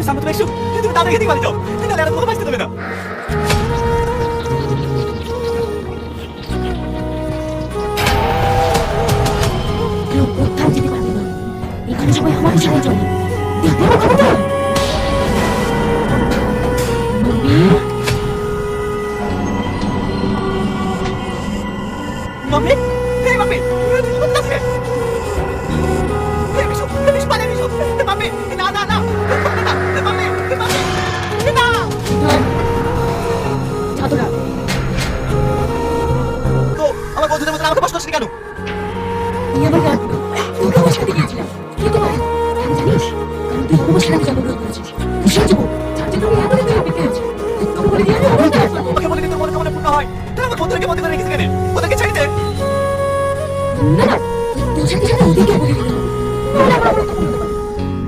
সামনে তুমি এসো, তুমি তাদের খেতে পারি যাও, তাহলে আর তোমাকে বাঁচতে দেবে না। কেউ কোথাও যেতে পারবে না, এখানে সবাই আমার ইশারায় চলে। দেখতে পাবো খবরদার। মাম্মি, এই মাম্মি, তুমি কোথায় আছো? এই বিশু, পালে বিশু, মাম্মি, না না না, মাম্মি, মাম্মি, না। ছাত্ররা তো আমার বন্ধুদের মতো আমাকে পাস করছিস কেন? তুই আমার গান তোকে বসাতে গিয়েছিলাম, কিন্তু কেন জানিস? কারণ তুই অবশ্যই আমি জন্মগ্রহণ করেছিস। তুই সেই যুবক যার জন্য আমি এতদিন ধরে অপেক্ষা করছি। তোকে বলে দিয়ে আমি অপেক্ষা আসলাম। ওকে বলে দিতে মনে কেমন পূর্ণ হয়, তাহলে আমার বন্ধুদেরকে বন্ধু করে রেখেছি কেন? ওদেরকে ছেড়ে দে। না না, তোর সাথে সাথে ওদেরকে বলে দিতে হবে।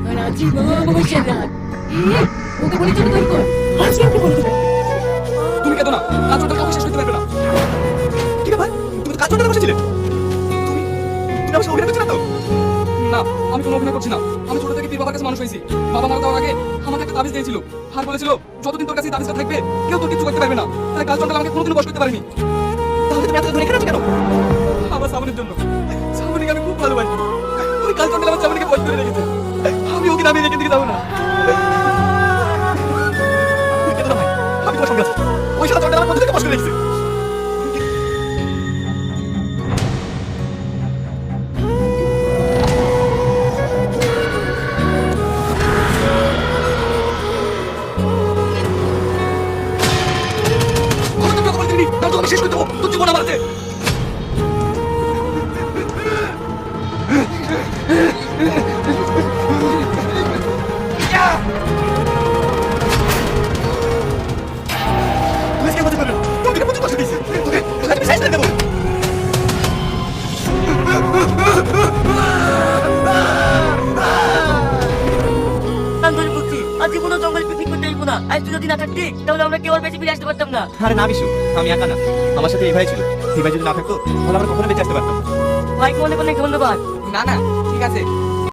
আর আজই মহাবশের রাত। ওকে বলে চলে তৈরি কর, আজকে আপনি বলে দেবেন। তুমি কেন না কাজটা কাউকে শেষ করতে পারবে না। কি ব্যাপার, তুমি তো কাজটা বসেছিলে? তুমি তুমি আমার সাথে অভিনয় করছিলে তো? না, আমি কোনো অভিনয় করছি না। আমি ছোট থেকে পীর বাবার কাছে মানুষ হয়েছি। বাবা মারা যাওয়ার আগে আমাকে একটা তাবিজ দিয়েছিল, আর বলেছিল যতদিন তোর কাছে এই তাবিজটা থাকবে কেউ তোর কিছু করতে পারবে না। তাই কাল চন্ডাল আমাকে কোনোদিন বশ করতে পারেনি। তাহলে তুমি এত ধরে কেন কেন? আমার সামনের জন্য, সামনেকে আমি খুব ভালোবাসি। ওই কাল চন্ডাল আমার সামনেকে বশ করে রেখেছে। আমি ওকে নামিয়ে রেখে দিকে যাবো না। তুমি কেন না ভাই, আমি তোমার সঙ্গে আছি। ওই সাথে চন্ডাল আমার বন্ধুদেরকে বস করে রেখেছে। আমি শেষ করে দেবো, তোর জীবন আমার আছে। তুই আজকে আমাদের পারবে না, তোকে প্রচুর কষ্ট দিয়েছি, তোকে আমি শেষ করে দেবো। আজকে কোনো জঙ্গল পিকনিক করতে যাবো না। আজ তুই যদি না থাকতি তাহলে আমরা কেউ আর বেঁচে ফিরে আসতে পারতাম না। আরে না বিশু, আমি একা না, আমার সাথে এই ভাই ছিল। এই ভাই যদি না থাকতো তাহলে আমরা কখনো বেঁচে আসতে পারতাম। ভাইকে অনেক অনেক ধন্যবাদ। না না, ঠিক আছে।